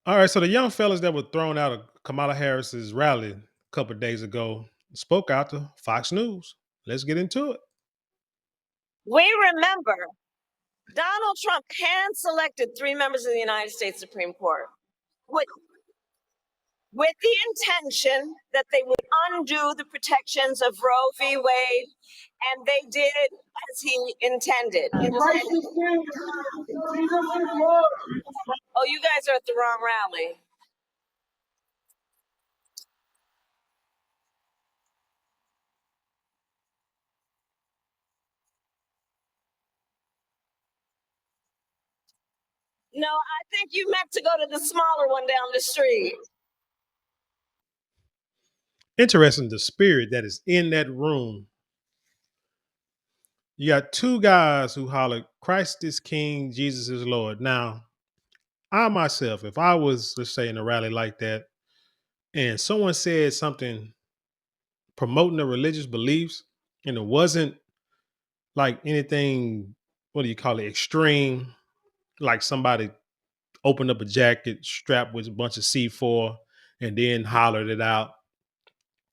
All right, so the young fellas that were thrown out of Kamala Harris's rally a couple of days ago spoke out to Fox News. Let's get into it. We remember Donald Trump hand selected 3 members of the United States Supreme Court with, with the intention that they would undo the protections of Roe v. Wade, and they did as he intended. Oh, you guys are at the wrong rally. No, I think you meant to go to the smaller one down the street. Interesting, the spirit that is in that room. You got two guys who hollered, Christ is King, Jesus is Lord. Now, I myself, if I was, let's say, in a rally like that, and someone said something promoting the religious beliefs, and it wasn't like anything, what do you call it, extreme, like somebody opened up a jacket strapped with a bunch of C4 and then hollered it out,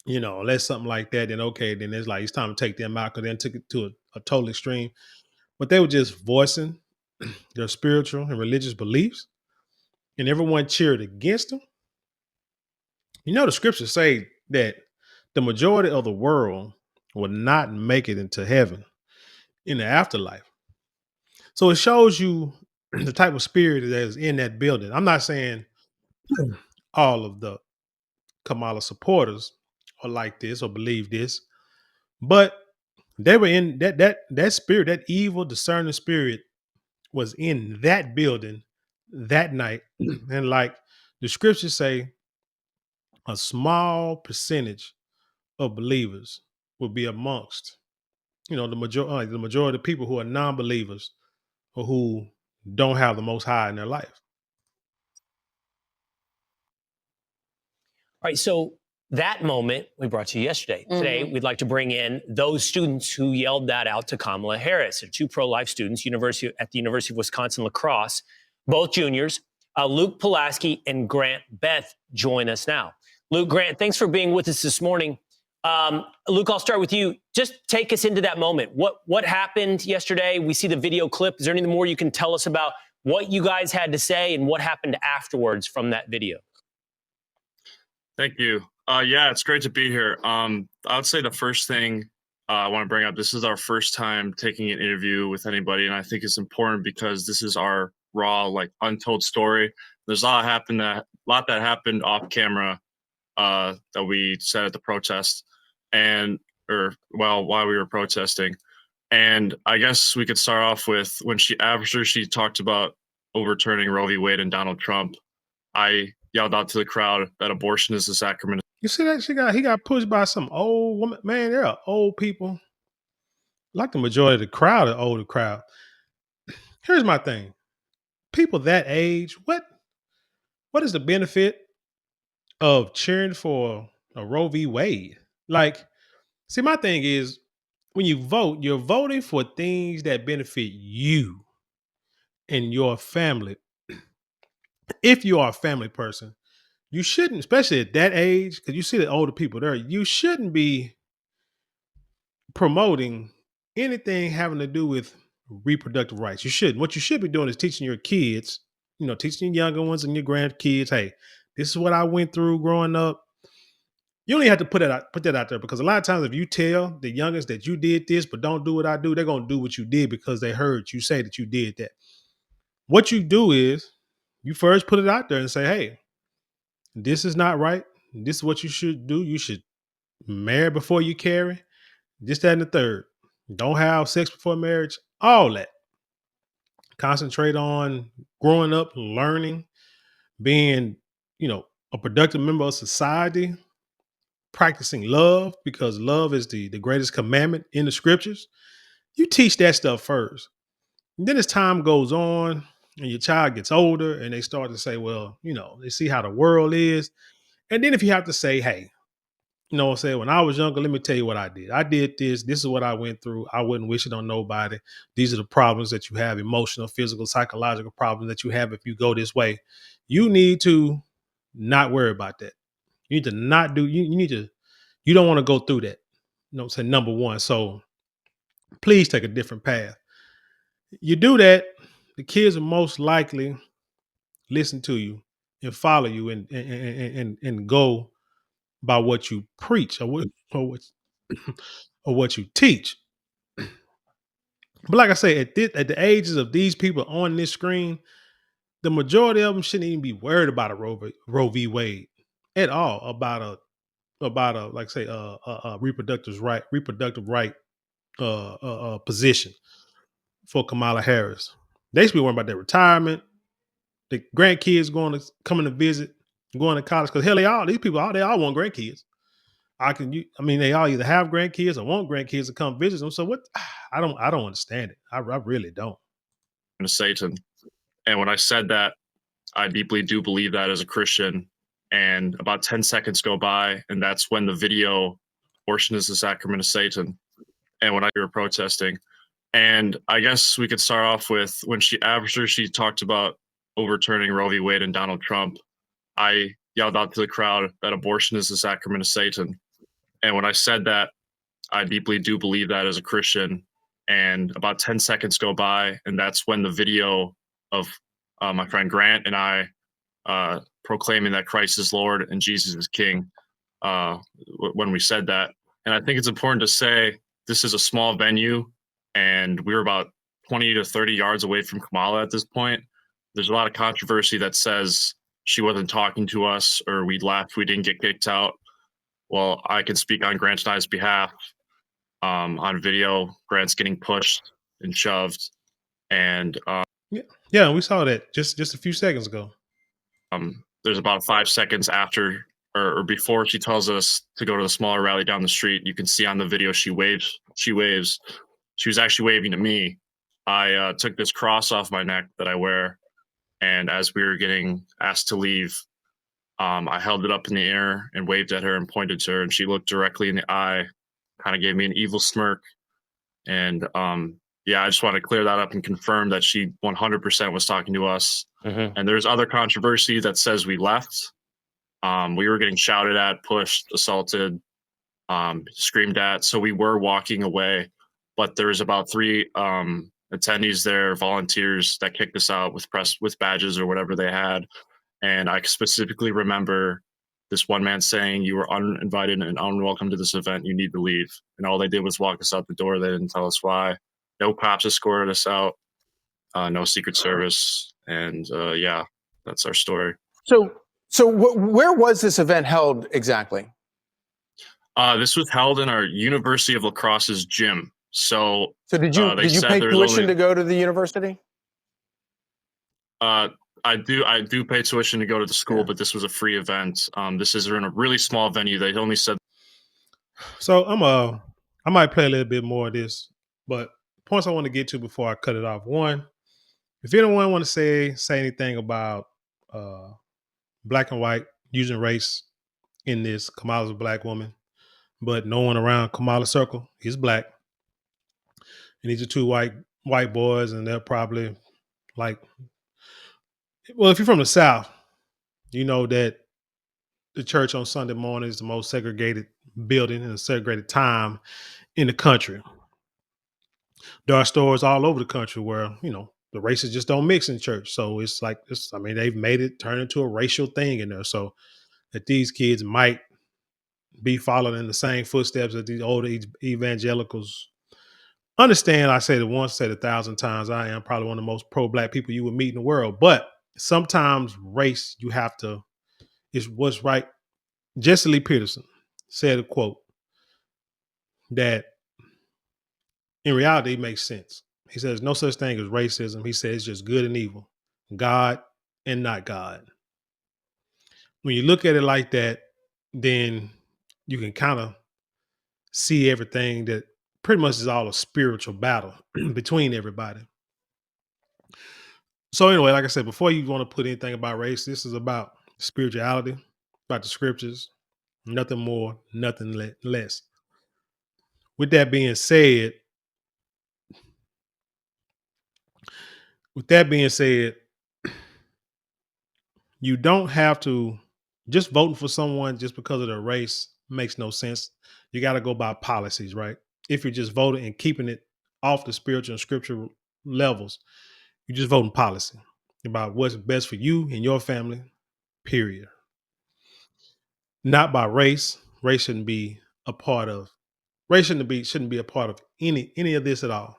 unless something like that, then okay, then it's like it's time to take them out because then took it to a total extreme. But they were just voicing their spiritual and religious beliefs, and everyone cheered against them. The scriptures say that the majority of the world will not make it into heaven in the afterlife. So it shows you the type of spirit that is in that building. I'm not saying all of the Kamala supporters are like this or believe this, but they were in that spirit, that evil discerning spirit was in that building that night. And like the scriptures say, a small percentage of believers will be amongst, the majority of people who are non-believers or who don't have the Most High in their life. All right, so that moment we brought to you yesterday. Today, we'd like to bring in those students who yelled that out to Kamala Harris. They're two pro-life students, at the University of Wisconsin-La Crosse, both juniors. Luke Pulaski and Grant Beth join us now. Luke, Grant, thanks for being with us this morning. Luke, I'll start with you. Just take us into that moment. What happened yesterday? We see the video clip. Is there anything more you can tell us about what you guys had to say and what happened afterwards from that video? Thank you. Yeah, it's great to be here. I would say the first thing I want to bring up, this is our first time taking an interview with anybody, and I think it's important because this is our raw, untold story. There's a lot that happened off camera that we said at the protest, while we were protesting. And I guess we could start off with after she talked about overturning Roe v. Wade and Donald Trump, I yelled out to the crowd that abortion is a sacrament. You see that he got pushed by some old woman. Man, there are old people. Like the majority of the crowd, the older crowd. Here's my thing. People that age, what is the benefit of cheering for a Roe v. Wade? See, my thing is when you vote, you're voting for things that benefit you and your family. If you are a family person, you shouldn't, especially at that age, because you see the older people there, you shouldn't be promoting anything having to do with reproductive rights. You shouldn't. What you should be doing is teaching your kids, teaching your younger ones and your grandkids, hey, this is what I went through growing up. You only have to put that out there because a lot of times if you tell the youngest that you did this, but don't do what I do, they're going to do what you did because they heard you say that you did that. What you do is you first put it out there and say, hey, this is not right. This is what you should do. You should marry before you carry. This, that, and the third. Don't have sex before marriage. All that. Concentrate on growing up, learning, being, a productive member of society, practicing love, because love is the greatest commandment in the scriptures. You teach that stuff first. And then as time goes on and your child gets older and they start to say, well, they see how the world is. And then if you have to say, hey, when I was younger, let me tell you what I did. I did this. This is what I went through. I wouldn't wish it on nobody. These are the problems that you have, emotional, physical, psychological problems that you have if you go this way. You need to not worry about that. You need to not do. You need to. You don't want to go through that. You know what I'm saying? Number one. So please take a different path. You do that, the kids will most likely listen to you and follow you and go by what you preach or what you teach. But like I say, at the ages of these people on this screen, the majority of them shouldn't even be worried about a Roe v. Wade at all, about a like say a reproductive right position for Kamala Harris. They should be worried about their retirement, the grandkids coming to visit, going to college. Because hell, they all want grandkids. I mean, they all either have grandkids or want grandkids to come visit them. So what? I don't understand it. I really don't. To Satan. And when I said that, I deeply do believe that as a Christian. And about 10 seconds go by, and that's when the video, abortion is the sacrament of Satan. And when I were protesting. And I guess we could start off with when after she talked about overturning Roe v. Wade and Donald Trump, I yelled out to the crowd that abortion is the sacrament of Satan. And when I said that, I deeply do believe that as a Christian. And about 10 seconds go by, and that's when the video of my friend Grant and I proclaiming that Christ is Lord and Jesus is King when we said that. And I think it's important to say this is a small venue, and we were about 20 to 30 yards away from Kamala at this point. There's a lot of controversy that says she wasn't talking to us or we left, we didn't get kicked out. Well, I can speak on Grant and I's behalf. On video, Grant's getting pushed and shoved, and Yeah, we saw that just a few seconds ago. There's about 5 seconds after or before she tells us to go to the smaller rally down the street. You can see on the video she waves. She was actually waving to me. I took this cross off my neck that I wear, and as we were getting asked to leave, I held it up in the air and waved at her and pointed to her, and she looked directly in the eye, kind of gave me an evil smirk. And yeah, I just want to clear that up and confirm that she 100% was talking to us. Mm-hmm. And there's other controversy that says we left. We were getting shouted at, pushed, assaulted, screamed at. So we were walking away, but there's about 3 attendees there, volunteers that kicked us out with badges or whatever they had. And I specifically remember this one man saying, "You were uninvited and unwelcome to this event. You need to leave." And all they did was walk us out the door. They didn't tell us why. No cops escorted us out. No Secret Service. And yeah, that's our story. So where was this event held exactly? This was held in our University of La Crosse's gym. So did you pay tuition to go to the university? I do pay tuition to go to the school, but this was a free event. This is in a really small venue. They only said. So I might play a little bit more of this, but points I want to get to before I cut it off. One, if anyone want to say anything about black and white using race in this, Kamala's a black woman, but no one around Kamala's circle is black, and these are 2 white boys, and they're probably like, well, if you're from the South, you know that the church on Sunday morning is the most segregated building and a segregated time in the country. There are stores all over the country where, the races just don't mix in church. So it's like this. I mean, they've made it turn into a racial thing in there. So that these kids might be following in the same footsteps of these older evangelicals. Understand, I say it once, say it 1,000 times. I am probably one of the most pro-black people you would meet in the world. But sometimes race, you have to, is what's right. Jesse Lee Peterson said a quote that in reality makes sense. He says, no such thing as racism. He says it's just good and evil, God and not God. When you look at it like that, then you can kind of see everything that pretty much is all a spiritual battle between everybody. So anyway, like I said, before you want to put anything about race, this is about spirituality, about the scriptures, nothing more, nothing less. With that being said, You don't have to just voting for someone just because of their race makes no sense. You got to go by policies, right? If you're just voting and keeping it off the spiritual and scriptural levels, you're just voting policy about what's best for you and your family, period. Not by race. Race shouldn't be a part of shouldn't be a part of any of this at all.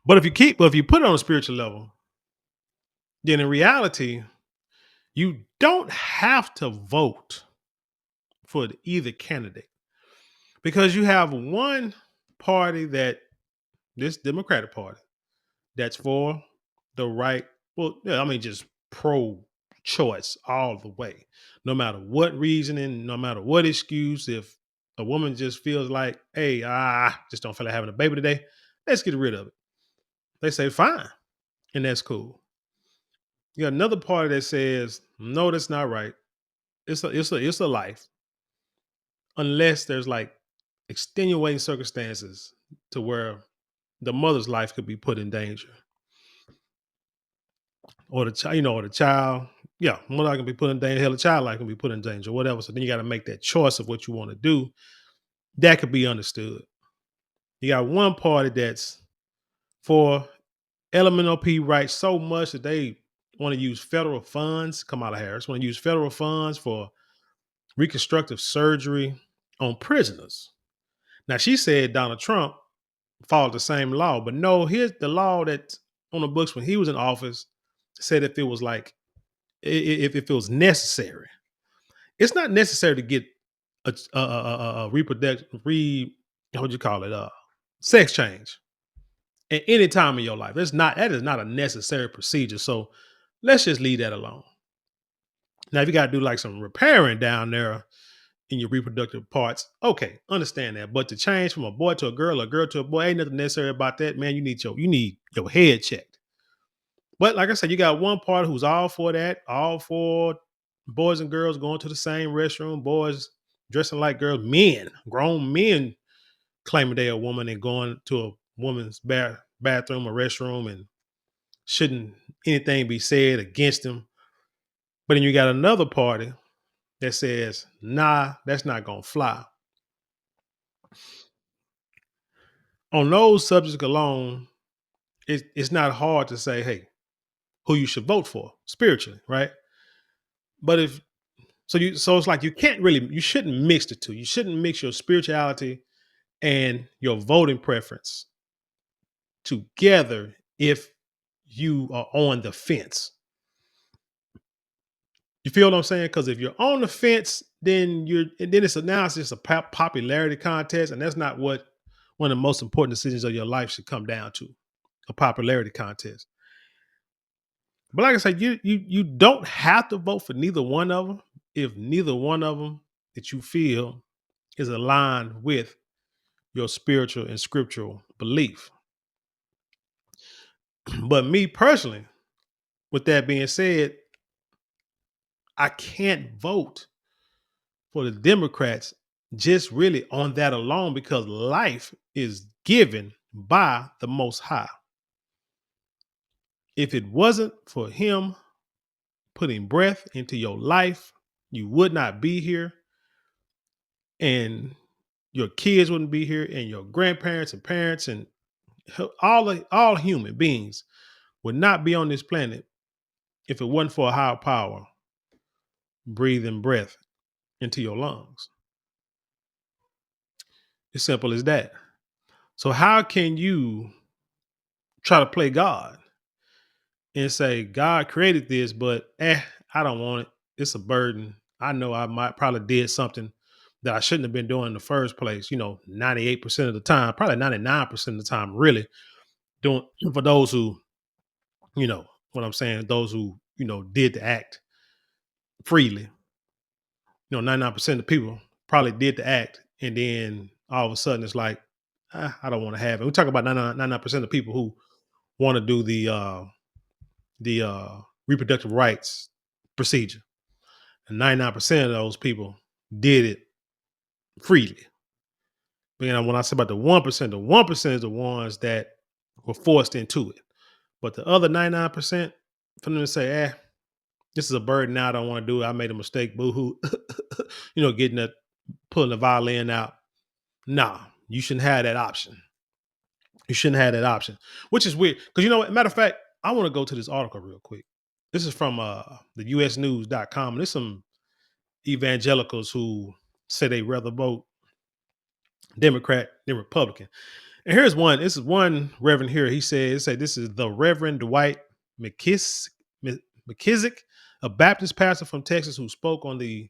But if you put it on a spiritual level, then in reality, you don't have to vote for either candidate because you have one party this Democratic Party that's for the right. Well, yeah, I mean, just pro choice all the way, no matter what reasoning, no matter what excuse. If a woman just feels like, hey, just don't feel like having a baby today, let's get rid of it. They say fine, and that's cool. You got another party that says, no, that's not right. It's a life, unless there's like extenuating circumstances to where the mother's life could be put in danger, or the child, or the child. Yeah, mother can be put in danger. Hell, the child life can be put in danger, whatever. So then you got to make that choice of what you want to do. That could be understood. You got one party that's for LMNOP rights so much that they want to use federal funds. Kamala Harris want to use federal funds for reconstructive surgery on prisoners. Now she said Donald Trump followed the same law, but no, here's the law that's on the books when he was in office said if it was like if it was necessary, it's not necessary to get a reproductive what you call it sex change at any time in your life. That is not a necessary procedure. So let's just leave that alone. Now, if you got to do like some repairing down there in your reproductive parts, okay, understand that. But to change from a boy to a girl, or girl to a boy, ain't nothing necessary about that, man. You need your head checked. But like I said, you got one party who's all for that, all for boys and girls going to the same restroom, boys dressing like girls, grown men claiming they're a woman and going to a woman's bathroom or restroom and shouldn't anything be said against them. But then you got another party that says, nah, that's not going to fly. On those subjects alone, it's not hard to say, hey, who you should vote for spiritually, right? But so it's like you shouldn't mix the two. You shouldn't mix your spirituality and your voting preference together if you are on the fence. You feel what I'm saying? Because if you're on the fence, then it's just a popularity contest, and that's not what one of the most important decisions of your life should come down to, a popularity contest. But like I said, you don't have to vote for neither one of them if neither one of them that you feel is aligned with your spiritual and scriptural belief. But me personally, with that being said, I can't vote for the Democrats just really on that alone because life is given by the Most High. If it wasn't for Him putting breath into your life, you would not be here, and your kids wouldn't be here, and your grandparents and parents and all human beings would not be on this planet if it wasn't for a higher power breathing breath into your lungs. As simple as that. So how can you try to play God and say, God created this, but I don't want it. It's a burden. I know I might probably did something that I shouldn't have been doing in the first place, 98% of the time, probably 99% of the time, really doing for those who, what I'm saying, those who, did the act freely. 99% of people probably did the act, and then all of a sudden it's like, I don't want to have it. We talk about 99% of people who want to do the reproductive rights procedure, and 99% of those people did it freely. But when I say about the 1%, the 1% is the ones that were forced into it. But the other 99%, for them to say, this is a burden now. I don't want to do it. I made a mistake. Boo hoo. Pulling the violin out. Nah, you shouldn't have that option. You shouldn't have that option, which is weird. Because you know what? Matter of fact, I want to go to this article real quick. This is from the usnews.com. And there's some evangelicals who say they rather vote Democrat than Republican. And here's one. This is one reverend here. He said, this is the Reverend Dwight McKissick, a Baptist pastor from Texas who spoke on the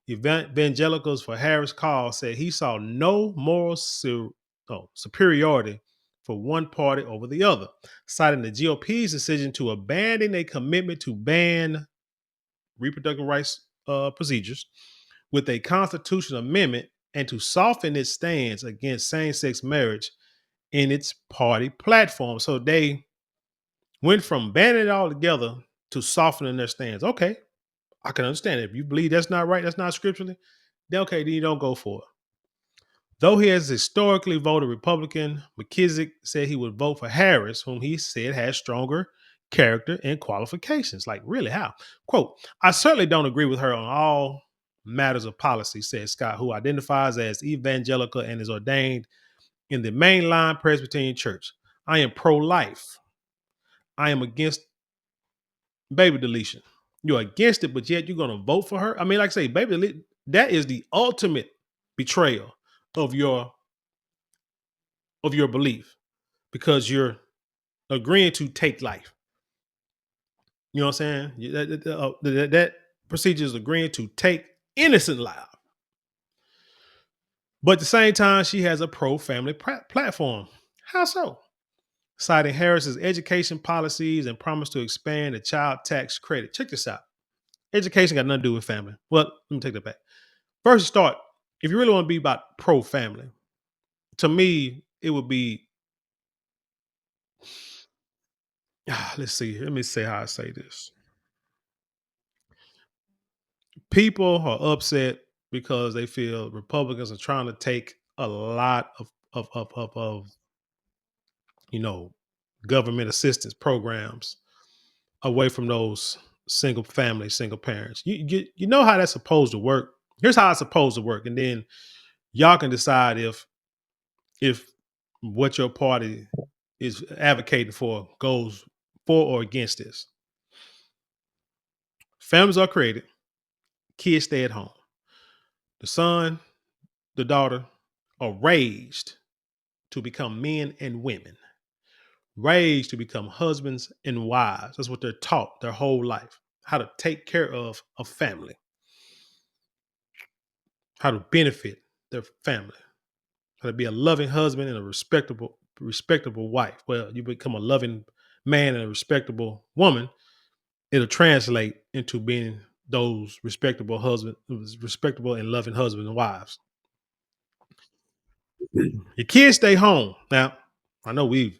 Evangelicals for Harris call, said he saw no moral superiority for one party over the other, citing the GOP's decision to abandon a commitment to ban reproductive rights procedures with a constitutional amendment and to soften its stance against same-sex marriage in its party platform. So they went from banning it altogether to softening their stance. Okay, I can understand it. If you believe that's not right, that's not scripturally, then okay, then you don't go for it. Though he has historically voted Republican, McKissick said he would vote for Harris, whom he said has stronger character and qualifications. Like, really, how? Quote, I certainly don't agree with her on all matters of policy, said Scott, who identifies as evangelical and is ordained in the mainline Presbyterian Church. I am pro-life. I am against baby deletion. You're against it, but yet you're going to vote for her? I mean, like I say, that is the ultimate betrayal of your belief, because you're agreeing to take life. You know what I'm saying? That procedure is agreeing to take innocent life. But at the same time, she has a pro-family platform. How so? Citing Harris's education policies and promise to expand the child tax credit. Check this out. Education got nothing to do with family. Well, let me take that back. First, start, if you really want to be about pro-family, to me, it would be, let's see, let me say how I say this. People are upset because they feel Republicans are trying to take a lot of government assistance programs away from those single parents. You know how that's supposed to work. Here's how it's supposed to work, and then y'all can decide if what your party is advocating for goes for or against this. Families are created, kids stay at home. The son, the daughter are raised to become men and women, raised to become husbands and wives. That's what they're taught their whole life, how to take care of a family, how to benefit their family, how to be a loving husband and a respectable wife. Well, you become a loving man and a respectable woman, it'll translate into being those respectable and loving husbands and wives. Your kids stay home. Now, I know we've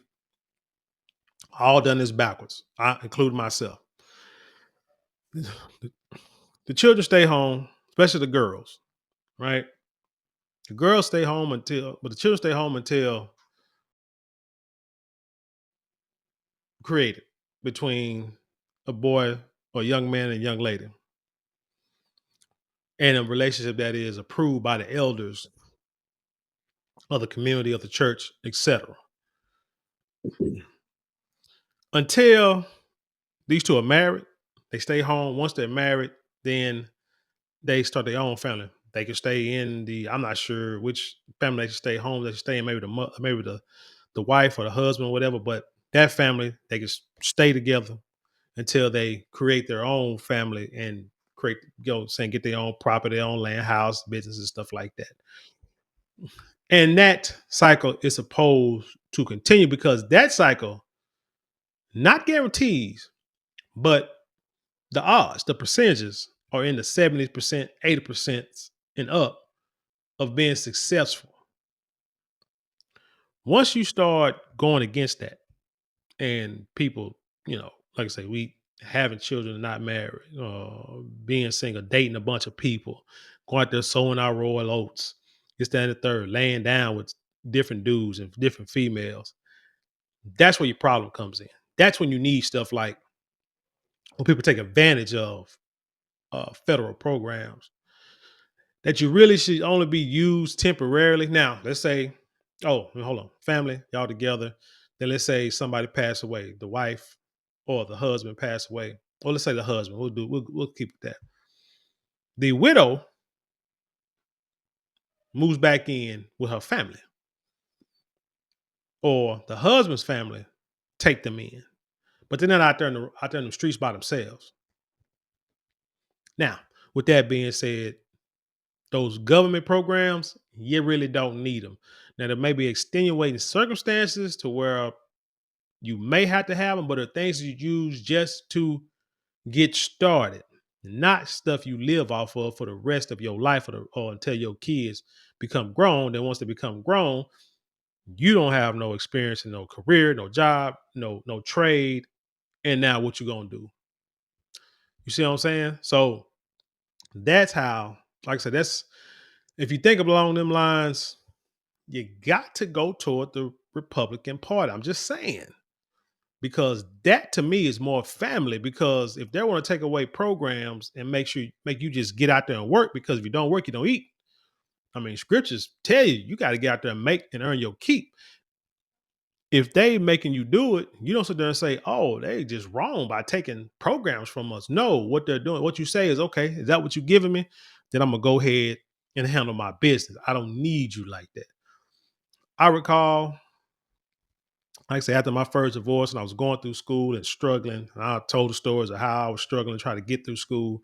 all done this backwards, I include myself. The children stay home, especially the girls, right? The girls stay home but the children stay home until created between a boy or a young man and a young lady, and a relationship that is approved by the elders of the community, of the church, etc. Until these two are married, they stay home. Once they're married, then they start their own family. They can stay in I'm not sure which family they should stay home. They should stay in maybe the wife or the husband or whatever, but that family, they can stay together until they create their own family and get their own property, their own land, house, business, and stuff like that. And that cycle is supposed to continue, because that cycle, not guarantees, but the odds, the percentages are in the 70%, 80% and up of being successful. Once you start going against that, and people, like I say, we having children and not married, being single, dating a bunch of people, going out there sowing our royal oats, this, that, and the third, laying down with different dudes and different females. That's where your problem comes in. That's when you need stuff like when people take advantage of federal programs that you really should only be used temporarily. Now, let's say, oh, hold on, family, y'all together. Then let's say somebody passed away, the wife or the husband passed away. Or let's say the husband. We'll keep it that. The widow moves back in with her family, or the husband's family take them in, but they're not out there in the streets by themselves. Now, with that being said, those government programs, you really don't need them. Now, there may be extenuating circumstances to where you may have to have them, but the things you use just to get started, not stuff you live off of for the rest of your life or until your kids become grown. Then once they become grown, you don't have no experience and no career, no job, no trade. And now what you gonna do? You see what I'm saying? So that's how, like I said, that's if you think along them lines, you got to go toward the Republican Party. I'm just saying. Because that to me is more family. Because if they want to take away programs and make you just get out there and work, because if you don't work, you don't eat. I mean, scriptures tell you got to get out there and make and earn your keep. If they making you do it, you don't sit there and say, "Oh, they just wrong by taking programs from us." No, what they're doing, what you say is, "Okay, is that what you're giving me? Then I'm gonna go ahead and handle my business. I don't need you like that." I recall, like I said, after my first divorce, and I was going through school and struggling, and I told the stories of how I was struggling to try to get through school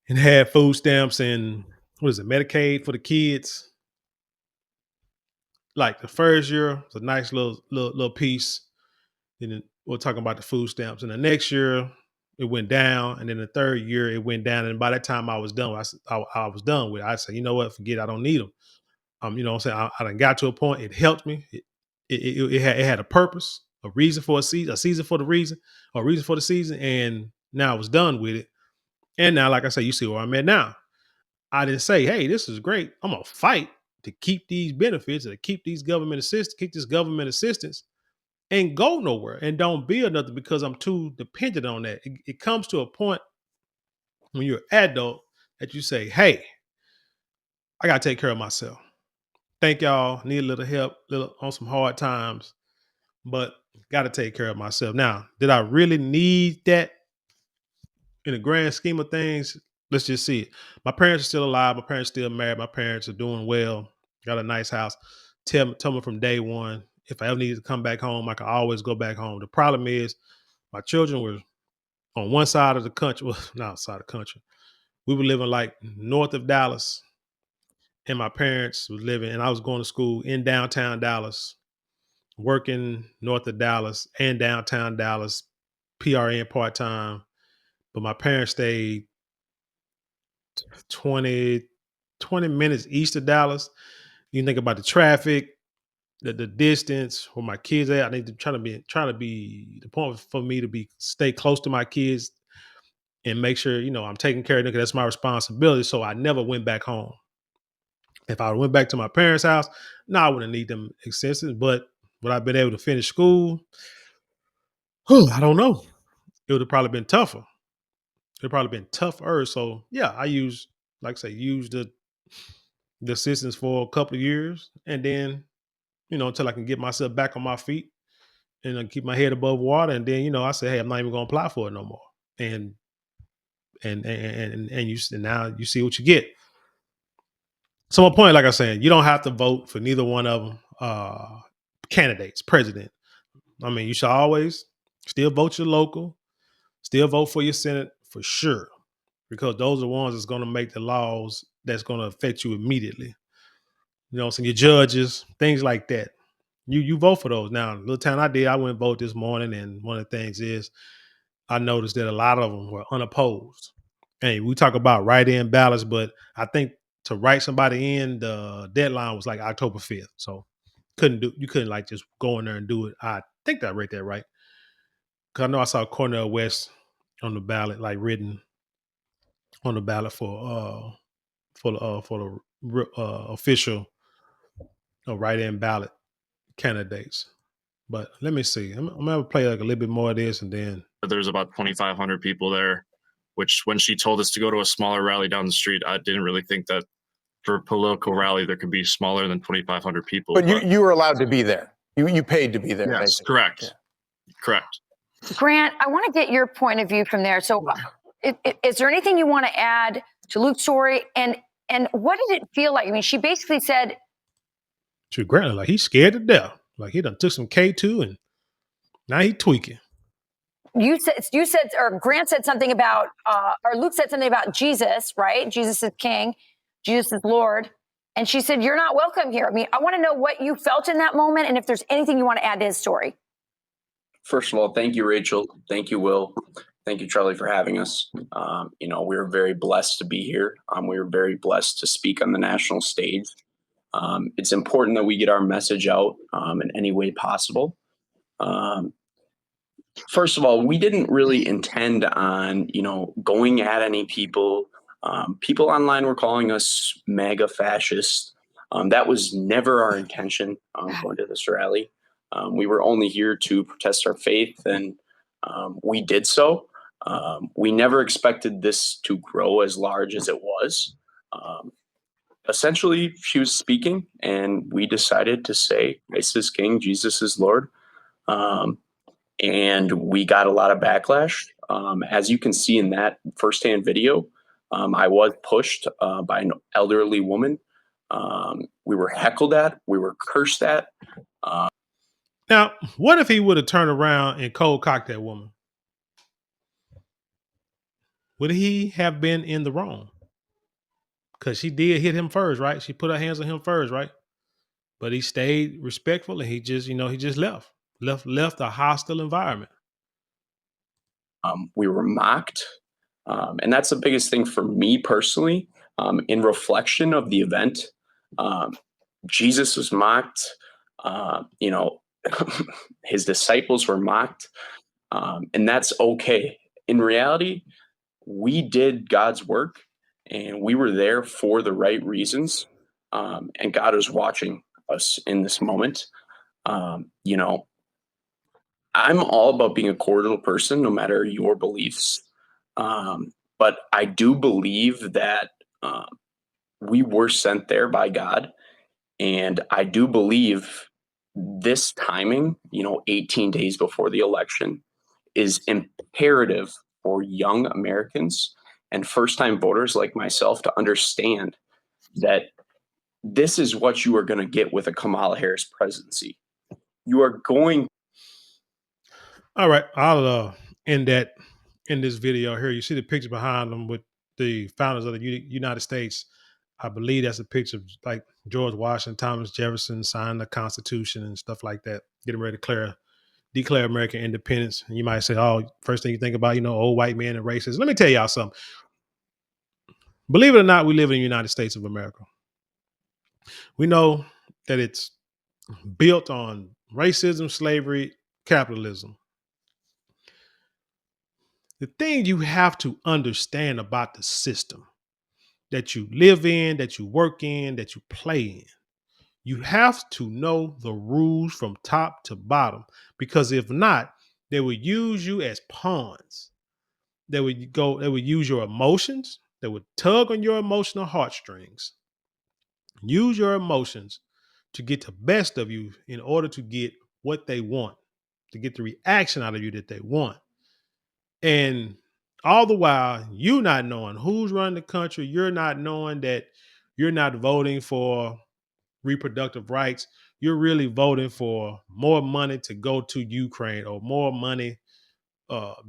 and had food stamps and what is it, Medicaid for the kids. Like the first year was a nice little piece. Then we're talking about the food stamps. And the next year it went down. And then the third year it went down. And by that time I was done. I was done with it. I said, you know what? Forget it. I don't need them. You know what I'm saying? I done got to a point. It helped me. It had a purpose, a reason for a season for the reason, a reason for the season. And now I was done with it. And now, like I say, you see where I'm at now. I didn't say, hey, this is great. I'm gonna fight to keep these benefits, to keep these government assistance, keep this government assistance, and go nowhere and don't build nothing because I'm too dependent on that. It comes to a point when you're an adult that you say, hey, I gotta take care of myself. Thank y'all. Need a little help, little on some hard times, but gotta take care of myself. Now, did I really need that in the grand scheme of things? Let's just see it. My parents are still alive. My parents still married. My parents are doing well. Got a nice house. Tell me from day one, if I ever needed to come back home, I can always go back home. The problem is my children were on one side of the country, well, not outside the country. We were living like north of Dallas, and my parents was living, and I was going to school in downtown Dallas, working north of Dallas and downtown Dallas, PRN part time. But my parents stayed 20 20 minutes east of Dallas. You think about the traffic, the distance where my kids at. I need to try to be the point for me to be stay close to my kids and make sure, I'm taking care of them because that's my responsibility. So I never went back home. If I went back to my parents' house, no, I wouldn't need them extensions. But would I been able to finish school? I don't know. It would have probably been tougher. It would probably been tougher. So yeah, I use, like I say, use the assistance for a couple of years, and then until I can get myself back on my feet and keep my head above water. And then I say, hey, I'm not even going to apply for it no more. And and now you see what you get. So my point, like I said, you don't have to vote for neither one of them candidates, president. I mean, you should always still vote your local, still vote for your Senate for sure, because those are the ones that's going to make the laws that's going to affect you immediately. So your judges, things like that. You vote for those. Now, little town I did, I went and vote this morning, and one of the things is I noticed that a lot of them were unopposed. Hey, we talk about write-in ballots, but I think to write somebody in, the deadline was like October 5th. So you couldn't like just go in there and do it. I think I read that right. Cause I know I saw Cornel West on the ballot, like written on the ballot for the official write-in ballot candidates. But let me see. I'm gonna play like a little bit more of this, and then There's about 2,500 people there, which when she told us to go to a smaller rally down the street, I didn't really think that for a political rally there could be smaller than 2,500 people. But you were allowed to be there. You paid to be there. Yes, basically. correct. Yeah. Correct. Grant, I want to get your point of view from there. So, is there anything you want to add to Luke's story? And what did it feel like? I mean, she basically said, to Grant, like he's scared to death. Like he done took some K2 and now he tweaking. you said, or Grant said something about, or Luke said something about Jesus, right? Jesus is King, Jesus is Lord. And she said, you're not welcome here. I mean, I want to know what you felt in that moment and if there's anything you want to add to his story. First of all, thank you, Rachel. Thank you, Will. Thank you, Charlie, for having us. We're very blessed to be here. We were very blessed to speak on the national stage. It's important that we get our message out in any way possible. First of all, we didn't really intend on, going at any people. People online were calling us MAGA fascists. That was never our intention going to this rally. We were only here to protest our faith, and we did so. We never expected this to grow as large as it was. Essentially, she was speaking, and we decided to say, Christ is King, Jesus is Lord. And we got a lot of backlash. As you can see in that firsthand video, I was pushed by an elderly woman. We were heckled at, we were cursed at. Now, what if he would have turned around and cold cocked that woman? Would he have been in the wrong? Because she did hit him first, right? She put her hands on him first, right? But he stayed respectful and he just left a hostile environment. We were mocked. And that's the biggest thing for me personally. In reflection of the event, Jesus was mocked. His disciples were mocked. And that's okay. In reality, we did God's work and we were there for the right reasons. And God is watching us in this moment. I'm all about being a cordial person, no matter your beliefs. But I do believe that we were sent there by God. And I do believe this timing, 18 days before the election, is imperative for young Americans and first-time voters like myself to understand that this is what you are going to get with a Kamala Harris presidency. You are going. All right, I'll end that in this video here. You see the picture behind them with the founders of the United States. I believe that's a picture of like George Washington, Thomas Jefferson signing the Constitution and stuff like that, getting ready to declare American independence. And you might say, oh, first thing you think about, old white men and racists. Let me tell y'all something. Believe it or not, we live in the United States of America. We know that it's built on racism, slavery, capitalism. The thing you have to understand about the system that you live in, that you work in, that you play in, you have to know the rules from top to bottom, because if not, they will use you as pawns. They would use your emotions. They would tug on your emotional heartstrings, use your emotions to get the best of you in order to get what they want, to get the reaction out of you that they want. And all the while, you not knowing who's running the country, you're not knowing that you're not voting for reproductive rights. You're really voting for more money to go to Ukraine, or more money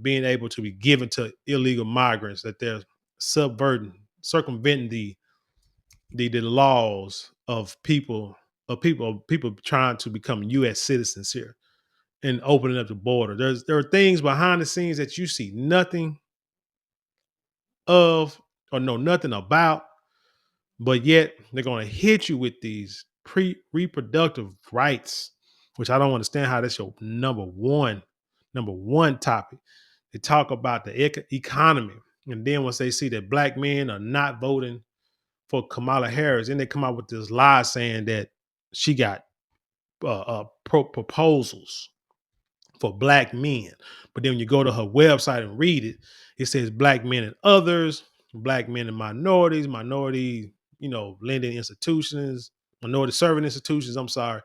being able to be given to illegal migrants, that they're circumventing the laws of people trying to become U.S. citizens here and opening up the border. There are things behind the scenes that you see nothing of or know nothing about, but yet they're going to hit you with these reproductive rights, which I don't understand how that's your number one topic. They talk about the economy, and then once they see that black men are not voting for Kamala Harris, then they come out with this lie saying that she got proposals for black men. But then when you go to her website and read it, it says black men and others, black men and minorities, minority, lending institutions, minority serving institutions, I'm sorry,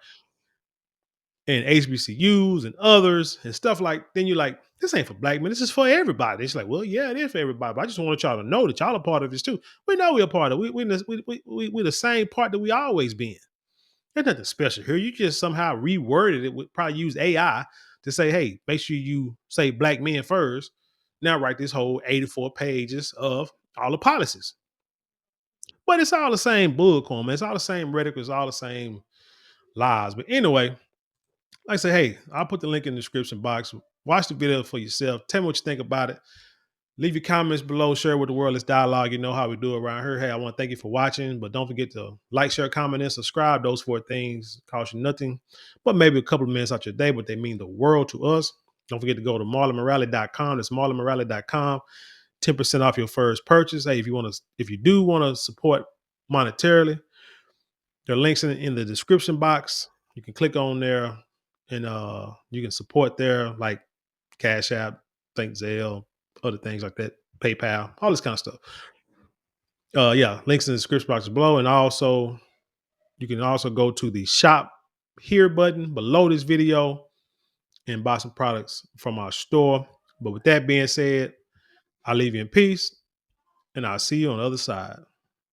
and HBCUs and others and stuff like, then you're like, this ain't for black men. This is for everybody. It's like, well, yeah, it is for everybody. But I just want y'all to know that y'all are part of this too. We know we're a part of it. We're the same part that we always been. There's nothing special here. You just somehow reworded it. Would probably use AI to say, hey, make sure you say black men first. Now write this whole 84 pages of all the policies. But it's all the same bullcorn, man. It's all the same rhetoric. It's all the same lies. But anyway, like I say, hey, I'll put the link in the description box. Watch the video for yourself. Tell me what you think about it. Leave your comments below. Share with the world. Let's dialogue. You know how we do around here. Hey, I want to thank you for watching, but don't forget to like, share, comment, and subscribe. Those 4 things cost you nothing, but maybe a couple of minutes out your day, but they mean the world to us. Don't forget to go to marlonmorale.com. That's marlonmorale.com. 10% off your first purchase. Hey, if you do want to support monetarily, there are links in the description box. You can click on there and you can support there, like Cash App, Think Zelle, other things like that, PayPal, all this kind of stuff. Yeah, links in the description box below. And also, you can also go to the shop here button below this video and buy some products from our store. But with that being said, I'll leave you in peace and I'll see you on the other side.